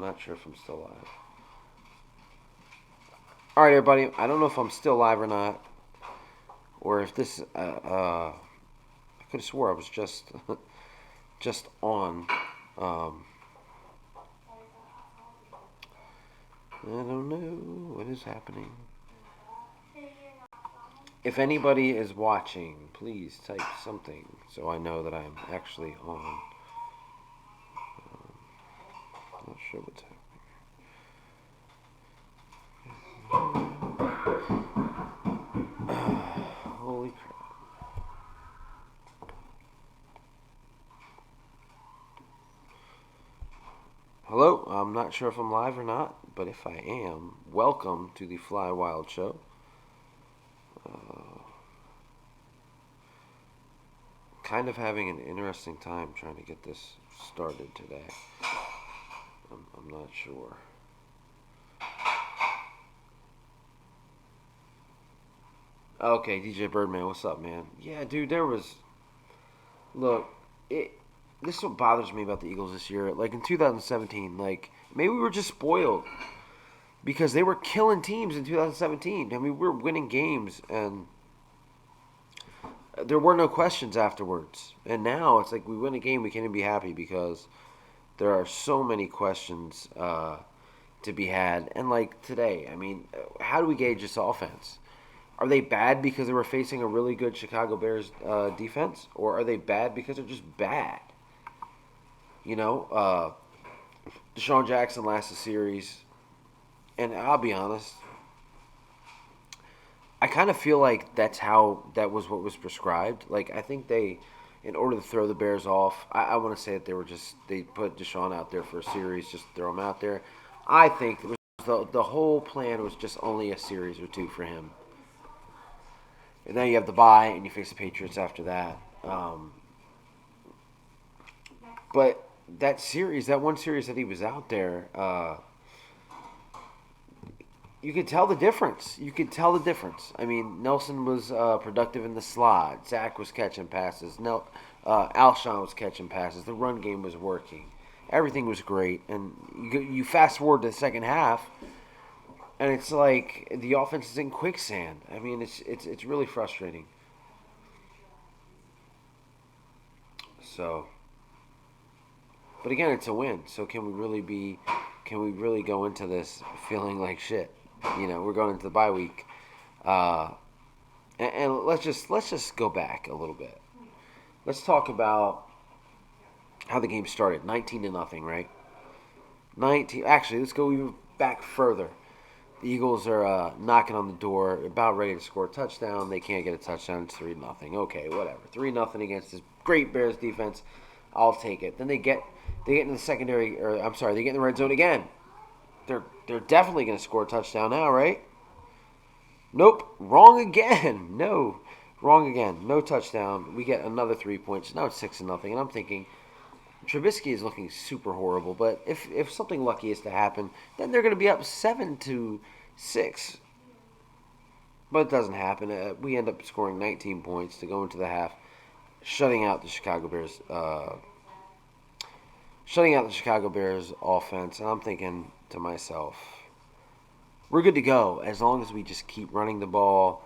not sure if I'm still live. All right, everybody. I don't know if I'm still live or not, or if this. I could have swore I was just just on. Um, I don't know what is happening. If anybody is watching, please type something so I know that I'm actually on. Not sure what's happening. Holy crap. Hello, I'm not sure if I'm live or not, but if I am, welcome to the Fly Wild Show. Kind of having an interesting time trying to get this started today. I'm not sure. Okay, DJ Birdman, what's up, man? Yeah, dude, there was. Look, it. This is what bothers me about the Eagles this year. Like in 2017, like maybe we were just spoiled because they were killing teams in 2017. I mean, we were winning games and there were no questions afterwards. And now it's like we win a game, we can't even be happy because there are so many questions to be had. And like today, I mean, how do we gauge this offense? Are they bad because they were facing a really good Chicago Bears defense, or are they bad because they're just bad? You know, Deshaun Jackson last a series, and I'll be honest, I kind of feel like that was what was prescribed. Like I think they, in order to throw the Bears off, I want to say that they put Deshaun out there for a series, just throw him out there. I think it was the whole plan was just only a series or two for him, and then you have the bye and you face the Patriots after that. But that series, that one series that he was out there, you could tell the difference. You could tell the difference. I mean, Nelson was productive in the slot. Zach was catching passes. Alshon was catching passes. The run game was working. Everything was great. And you fast forward to the second half, and it's like the offense is in quicksand. I mean, it's really frustrating. So, but again, it's a win. So can we really be? Can we really go into this feeling like shit? You know, we're going into the bye week. Uh, and let's just go back a little bit. Let's talk about how the game started. 19-0, right? 19. Actually, let's go even back further. The Eagles are knocking on the door, about ready to score a touchdown. They can't get a touchdown. It's 3-0. Okay, whatever. 3-0 against this great Bears defense. I'll take it. Then they get in the secondary, or I'm sorry, they get in the red zone again. They're definitely going to score a touchdown now, right? Nope, wrong again. No, wrong again. No touchdown. We get another 3 points. Now it's 6-0, and I'm thinking Trubisky is looking super horrible. But if something lucky is to happen, then they're going to be up 7-6. But it doesn't happen. We end up scoring 19 points to go into the half, shutting out the Chicago Bears. Shutting out the Chicago Bears offense, and I'm thinking to myself, we're good to go as long as we just keep running the ball.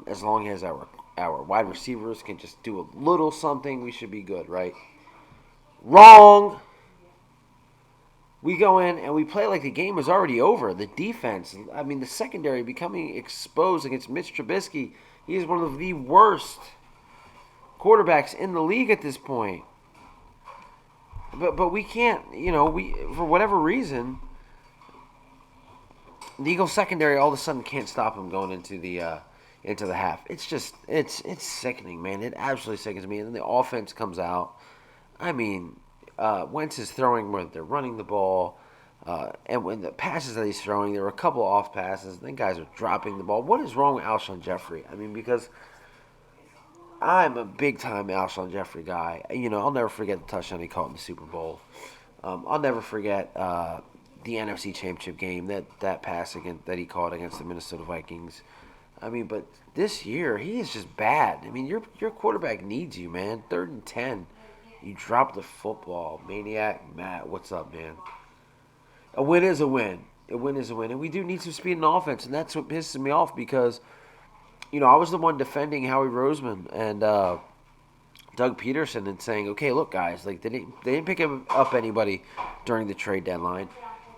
As long as our wide receivers can just do a little something, we should be good, right? Wrong. We go in and we play like the game was already over. The defense, I mean, the secondary becoming exposed against Mitch Trubisky. He is one of the worst quarterbacks in the league at this point. But we can't, we for whatever reason, the Eagles secondary all of a sudden can't stop him going into the half. It's just it's sickening, man. It absolutely sickens me. And then the offense comes out. I mean, Wentz is throwing where they're running the ball, and when the passes that he's throwing, there were a couple off passes. Then guys are dropping the ball. What is wrong with Alshon Jeffrey? I mean, because I'm a big time Alshon Jeffrey guy. I'll never forget the touchdown he caught in the Super Bowl. I'll never forget the NFC Championship game that pass that he caught against the Minnesota Vikings. I mean, but this year he is just bad. I mean, your quarterback needs you, man. 3rd and 10, you drop the football, maniac. Matt, what's up, man? A win is a win. A win is a win, and we do need some speed in offense, and that's what pisses me off because I was the one defending Howie Roseman and Doug Peterson and saying, okay, look, guys, like they didn't pick up anybody during the trade deadline.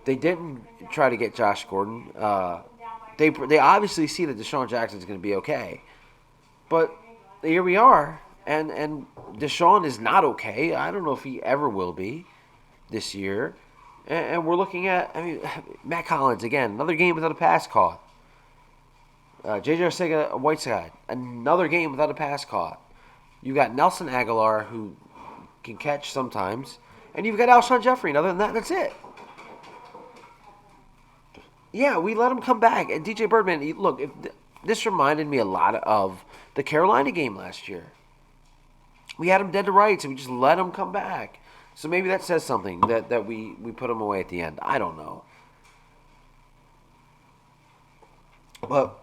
They didn't try to get Josh Gordon. They obviously see that Deshaun Jackson is going to be okay, but here we are, and Deshaun is not okay. I don't know if he ever will be this year. And we're looking at, Matt Collins again, another game without a pass caught. J.J. Arcega-Whiteside, another game without a pass caught. You got Nelson Aguilar, who can catch sometimes, and you've got Alshon Jeffrey. And other than that, that's it. Yeah, we let him come back. And DJ Birdman, look, this reminded me a lot of the Carolina game last year. We had him dead to rights, and we just let him come back. So maybe that says something that we put him away at the end. I don't know. But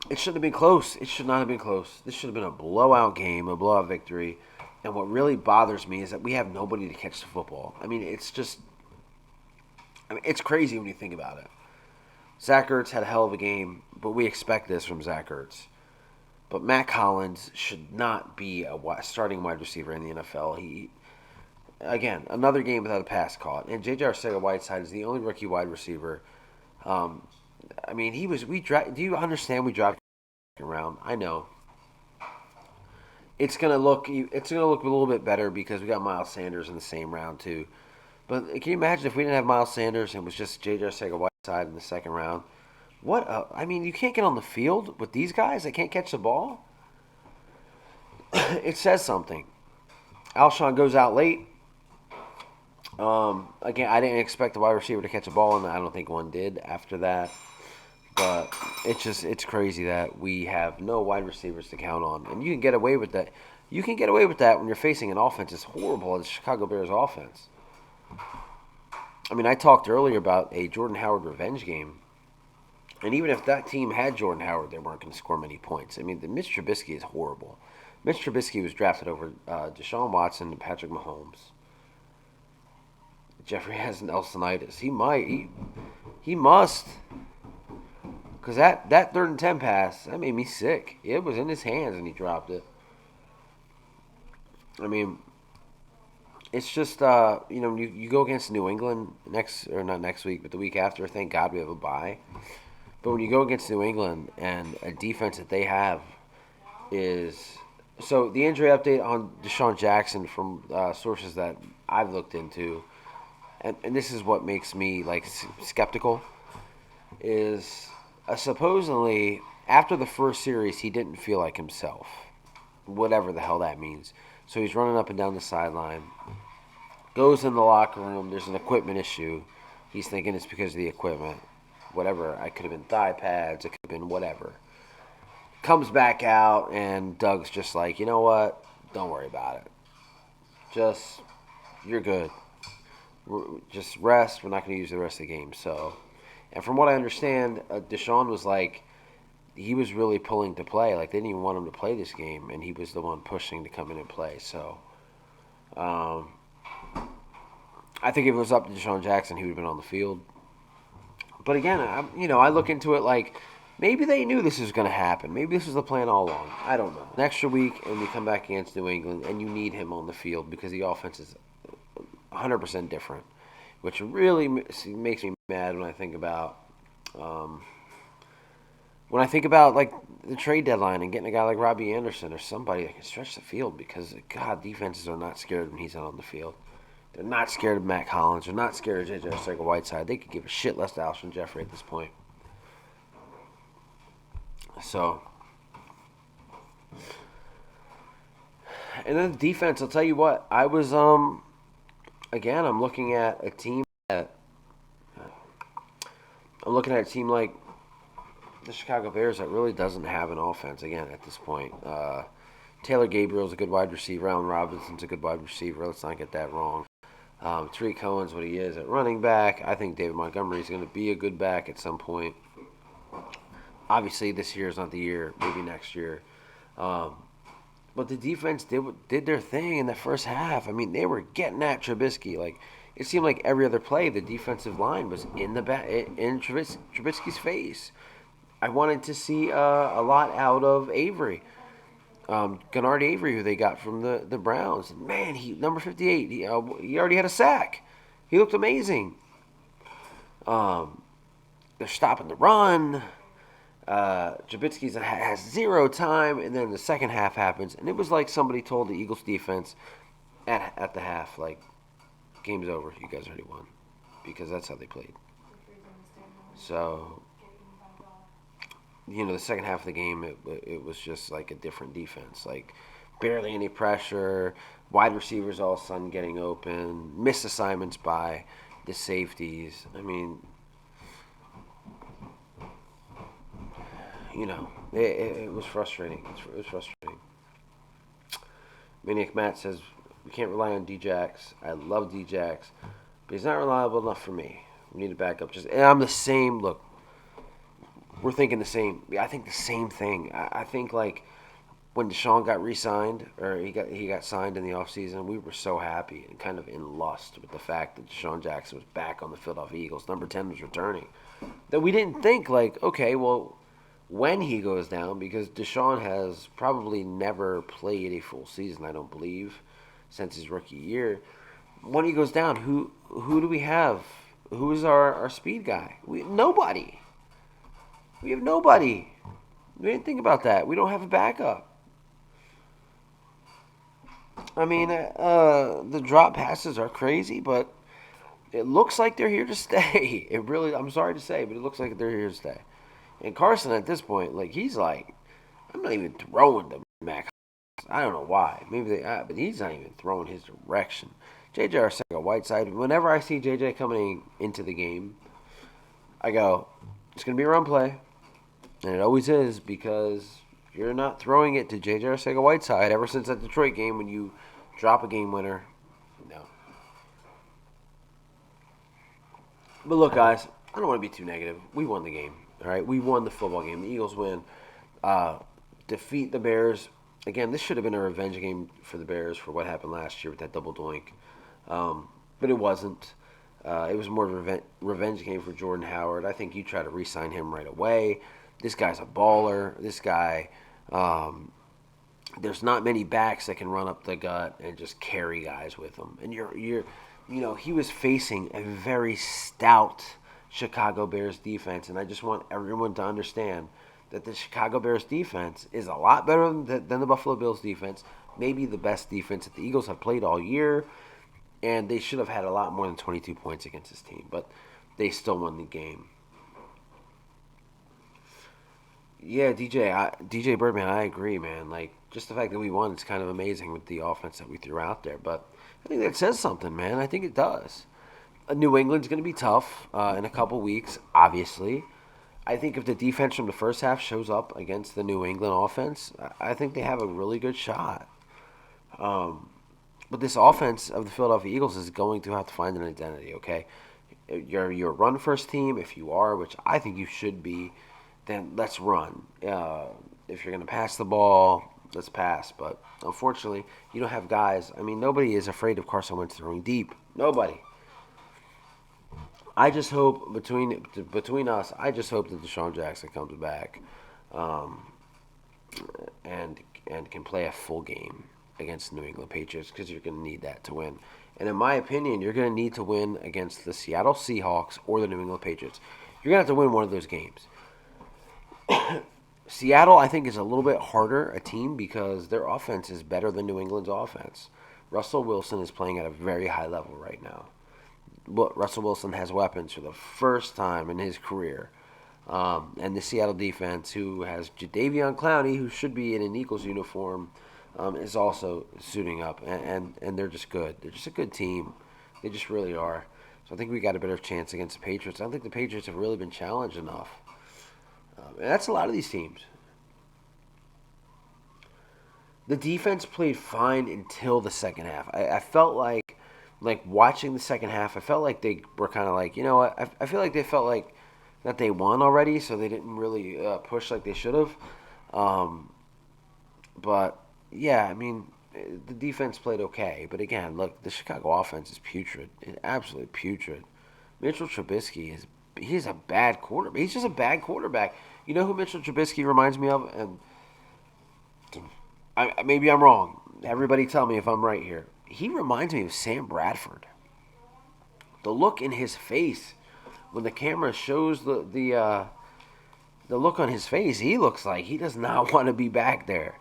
it shouldn't have been close. It should not have been close. This should have been a blowout game, a blowout victory. And what really bothers me is that we have nobody to catch the football. It's crazy when you think about it. Zach Ertz had a hell of a game, but we expect this from Zach Ertz. But Matt Collins should not be a starting wide receiver in the NFL. Again, another game without a pass caught. And J.J. Arcega-Whiteside is the only rookie wide receiver. He was. Do you understand? We dropped around. I know. It's gonna look. It's gonna look a little bit better because we got Miles Sanders in the same round too. But can you imagine if we didn't have Miles Sanders and it was just J.J. Arcega-Whiteside in the second round? You can't get on the field with these guys. They can't catch the ball. It says something. Alshon goes out late. Again, I didn't expect the wide receiver to catch a ball, and I don't think one did after that. But it's crazy that we have no wide receivers to count on, and you can get away with that. You can get away with that when you're facing an offense as horrible as the Chicago Bears offense. I talked earlier about a Jordan Howard revenge game, and even if that team had Jordan Howard, they weren't going to score many points. The Mitch Trubisky is horrible. Mitch Trubisky was drafted over Deshaun Watson and Patrick Mahomes. Jeffrey has Nelsonitis. He must. Because that 3rd and 10 pass, that made me sick. It was in his hands and he dropped it. It's just, you go against New England not next week, but the week after, thank God we have a bye. But when you go against New England and a defense that they have is... So the injury update on Deshaun Jackson from sources that I've looked into, and this is what makes me skeptical, is supposedly after the first series he didn't feel like himself, whatever the hell that means. So he's running up and down the sideline, goes in the locker room. There's an equipment issue. He's thinking it's because of the equipment. Whatever. It could have been thigh pads. It could have been whatever. Comes back out, and Doug's just like, you know what? Don't worry about it. You're good. Just rest. We're not going to use the rest of the game. So, and from what I understand, Deshaun was he was really pulling to play. They didn't even want him to play this game, and he was the one pushing to come in and play. So, I think if it was up to Deshaun Jackson, he would have been on the field. But again, I look into it maybe they knew this was going to happen. Maybe this was the plan all along. I don't know. An extra week, and we come back against New England, and you need him on the field because the offense is 100% different, which really makes me mad when I think about the trade deadline and getting a guy like Robbie Anderson or somebody that can stretch the field because, God, defenses are not scared when he's out on the field. They're not scared of Matt Collins. They're not scared of J.J. Arcega-Whiteside. They could give a shit less to Alshon Jeffrey at this point. So, and then the defense, I'll tell you what, I was, again, I'm looking at a team like the Chicago Bears that really doesn't have an offense, again, at this point. Taylor Gabriel's a good wide receiver. Allen Robinson's a good wide receiver. Let's not get that wrong. Tariq Cohen's what he is at running back. I think David Montgomery's going to be a good back at some point. Obviously, this year is not the year. Maybe next year. But the defense did their thing in the first half. They were getting at Trubisky. it seemed like every other play, the defensive line was in the back in Trubisky's face. I wanted to see a lot out of Avery, Gennard Avery, who they got from the Browns. Man, he number 58. He already had a sack. He looked amazing. Um, they're stopping the run. Trubisky has zero time, and then the second half happens, and it was like somebody told the Eagles defense at the half, like, game's over. You guys already won, because that's how they played. So, the second half of the game, it was just like a different defense, like barely any pressure, wide receivers all of a sudden getting open, missed assignments by the safeties. I mean, it was frustrating. It was frustrating. Maniac Matt says we can't rely on Djax. I love Djax, but he's not reliable enough for me. We need a backup. And I'm the same. Look, we're thinking the same. I think the same thing. I think like when Deshaun got re-signed, or he got signed in the offseason, we were so happy and kind of in lust with the fact that Deshaun Jackson was back on the Philadelphia Eagles. Number 10 was returning. That we didn't think like, okay, well, when he goes down, because Deshaun has probably never played a full season, I don't believe, since his rookie year. When he goes down, who do we have? Who's our speed guy? Nobody. We have nobody. We didn't think about that. We don't have a backup. I mean, the drop passes are crazy, but it looks like they're here to stay. It really, I'm sorry to say, but it looks like they're here to stay. And Carson at this point, like he's like, I'm not even throwing to Mac. I don't know why. Maybe they are, but he's not even throwing his direction. JJ Arcega-Whiteside. Whenever I see JJ coming into the game, I go, it's gonna be a run play, and it always is because you're not throwing it to J.J. Arcega-Whiteside ever since that Detroit game when you drop a game winner. No. But look, guys, I don't want to be too negative. We won the game. All right, we won the football game. The Eagles win. Defeat the Bears. Again, this should have been a revenge game for the Bears for what happened last year with that double doink. But it wasn't. It was more of a revenge game for Jordan Howard. I think you try to re-sign him right away. This guy's a baller. This guy, there's not many backs that can run up the gut and just carry guys with them. And he was facing a very stout Chicago Bears defense, and I just want everyone to understand that the Chicago Bears defense is a lot better than the Buffalo Bills defense. Maybe the best defense that the Eagles have played all year, and they should have had a lot more than 22 points against this team, but they still won the game. Yeah, DJ Birdman, I agree, man. Like, just the fact that we won, it's kind of amazing with the offense that we threw out there. But I think that says something, man. I think it does. New England's going to be tough in a couple weeks, obviously. I think if the defense from the first half shows up against the New England offense, I think they have a really good shot. But this offense of the Philadelphia Eagles is going to have to find an identity, okay? You're a run first team. If you are, which I think you should be, then let's run. If you're going to pass the ball, let's pass. But unfortunately, you don't have guys. I mean, nobody is afraid of Carson Wentz throwing deep. Nobody. I just hope between us, I just hope that Deshaun Jackson comes back, um, and can play a full game against the New England Patriots because you're going to need that to win. And in my opinion, you're going to need to win against the Seattle Seahawks or the New England Patriots. You're going to have to win one of those games. Seattle, I think, is a little bit harder a team because their offense is better than New England's offense. Russell Wilson is playing at a very high level right now. But Russell Wilson has weapons for the first time in his career. And the Seattle defense, who has Jadeveon Clowney, who should be in an Eagles uniform, is also suiting up. And they're just good. They're just a good team. They just really are. So I think we got a better chance against the Patriots. I don't think the Patriots have really been challenged enough. And that's a lot of these teams. The defense played fine until the second half. I felt like watching the second half, I felt like they were kind of like, you know what? I feel like they felt like that they won already, so they didn't really push like they should have. But yeah, I mean, the defense played okay, but again, look, the Chicago offense is putrid, absolutely putrid. Mitchell Trubisky he's a bad quarterback. He's just a bad quarterback. You know who Mitchell Trubisky reminds me of? And maybe I'm wrong. Everybody tell me if I'm right here. He reminds me of Sam Bradford. The look in his face when the camera shows the look on his face, he looks like he does not want to be back there.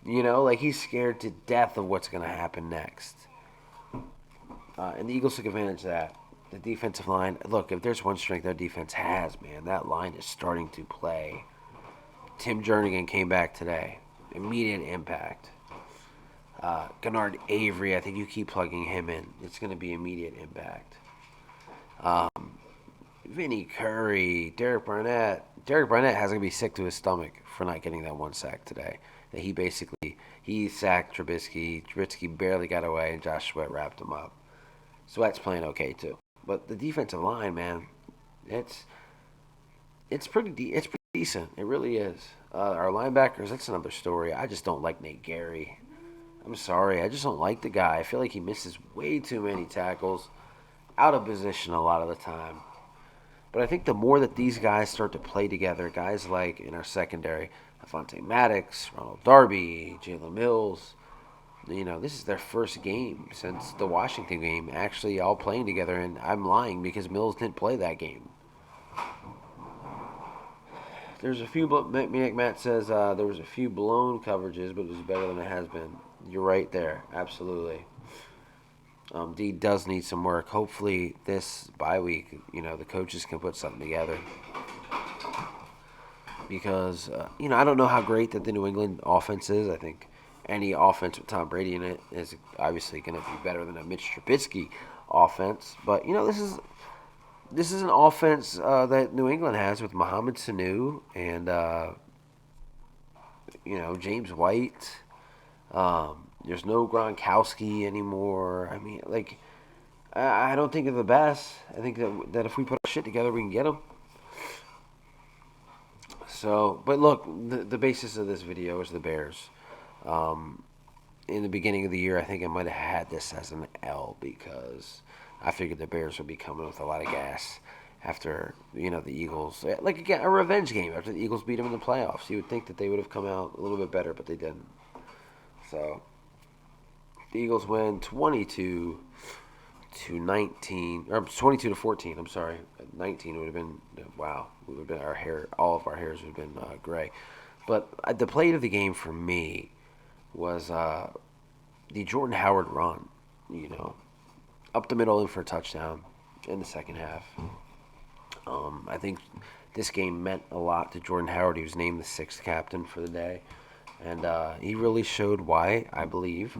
You know, like he's scared to death of what's going to happen next. And the Eagles took advantage of that. The defensive line, look, if there's one strength their defense has, man, that line is starting to play. Tim Jernigan came back today. Immediate impact. Gennard Avery, I think you keep plugging him in. It's going to be immediate impact. Vinny Curry, Derek Barnett. Derek Barnett has to be sick to his stomach for not getting that one sack today. That he sacked Trubisky. Trubisky barely got away, and Josh Sweat wrapped him up. Sweat's playing okay too, but the defensive line, man, it's pretty decent. It really is. Our linebackers, that's another story. I just don't like Nate Gary. I'm sorry, I just don't like the guy. I feel like he misses way too many tackles, out of position a lot of the time. But I think the more that these guys start to play together, guys like in our secondary, Avonte Maddox, Ronald Darby, Jalen Mills, this is their first game since the Washington game, actually all playing together. And I'm lying because Mills didn't play that game. There's a few, Matt says there was a few blown coverages, but it was better than it has been. You're right there, absolutely. D does need some work. Hopefully this bye week, the coaches can put something together. Because, I don't know how great that the New England offense is. I think any offense with Tom Brady in it is obviously going to be better than a Mitch Trubisky offense. But, this is an offense that New England has with Mohamed Sanu and, James White. There's no Gronkowski anymore. I mean, I don't think they're the best. I think that if we put our shit together, we can get them. So, but look, the basis of this video is the Bears. In the beginning of the year, I think I might have had this as an L because I figured the Bears would be coming with a lot of gas after, the Eagles. Again, a revenge game after the Eagles beat them in the playoffs. You would think that they would have come out a little bit better, but they didn't. So, the Eagles win 22 to 19, or 22 to 14. I'm sorry, 19 would have been wow. Would have been our hair. All of our hairs would have been gray. But the play of the game for me was the Jordan Howard run. Up the middle and for a touchdown in the second half. I think this game meant a lot to Jordan Howard. He was named the 6th captain for the day. And he really showed why, I believe,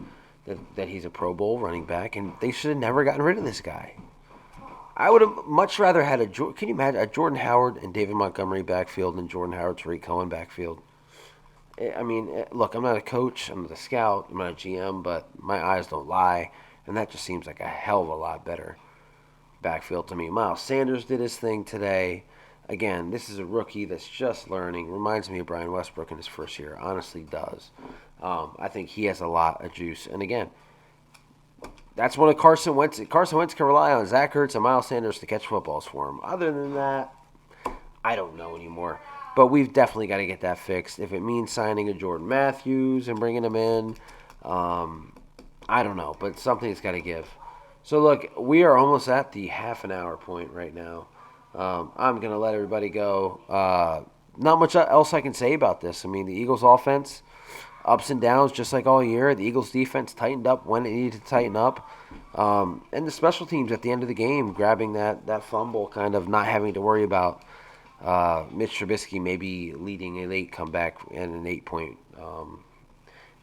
that he's a Pro Bowl running back. And they should have never gotten rid of this guy. I would have much rather had can you imagine a Jordan Howard and David Montgomery backfield than Jordan Howard, Tariq Cohen backfield? I mean, look, I'm not a coach. I'm not a scout. I'm not a GM. But my eyes don't lie. And that just seems like a hell of a lot better backfield to me. Miles Sanders did his thing today. Again, this is a rookie that's just learning. Reminds me of Brian Westbrook in his first year. Honestly does. I think he has a lot of juice. And again, that's one of Carson Wentz. Carson Wentz can rely on Zach Ertz and Miles Sanders to catch footballs for him. Other than that, I don't know anymore. But we've definitely got to get that fixed. If it means signing a Jordan Matthews and bringing him in, I don't know. But something's got to give. So, look, we are almost at the half an hour point right now. I'm going to let everybody go. Not much else I can say about this. I mean, the Eagles' offense, ups and downs just like all year. The Eagles' defense tightened up when it needed to tighten up. And the special teams at the end of the game, grabbing that fumble, kind of not having to worry about Mitch Trubisky maybe leading a late comeback and an 8-point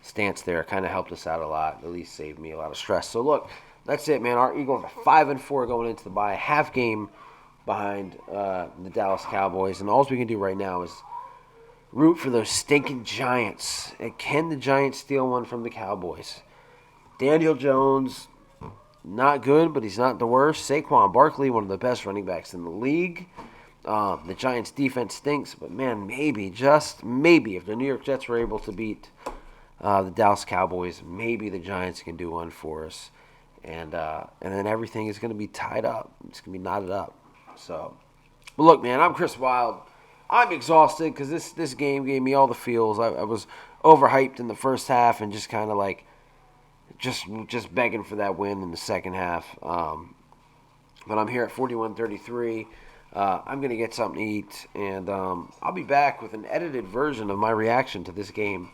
stance there, kind of helped us out a lot. At least saved me a lot of stress. So, look, that's it, man. Our Eagles are 5-4 going into the bye. Half game behind the Dallas Cowboys. And all we can do right now is root for those stinking Giants. And can the Giants steal one from the Cowboys? Daniel Jones, not good, but he's not the worst. Saquon Barkley, one of the best running backs in the league. The Giants' defense stinks, but man, maybe, just maybe, if the New York Jets were able to beat the Dallas Cowboys. Maybe the Giants can do one for us, and then everything is going to be tied up. It's going to be knotted up. So, but look, man, I'm Chris Wilde. I'm exhausted because this game gave me all the feels. I was overhyped in the first half and just kind of like just begging for that win in the second half. But I'm here at 41-33. I'm going to get something to eat, and I'll be back with an edited version of my reaction to this game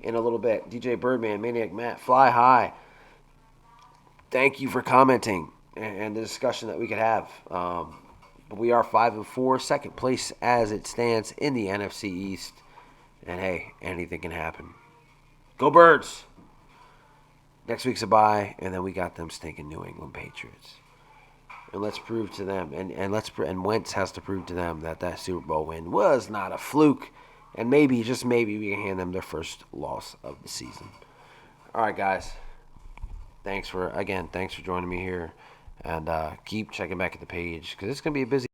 in a little bit. DJ Birdman, Maniac Matt, Fly High, thank you for commenting and the discussion that we could have. But we are 5-4, second place as it stands in the NFC East. And hey, anything can happen. Go Birds! Next week's a bye, and then we got them stinking New England Patriots. And let's prove to them, and Wentz has to prove to them that Super Bowl win was not a fluke, and maybe, just maybe, we can hand them their first loss of the season. All right, guys. Thanks for joining me here, and keep checking back at the page because it's gonna be a busy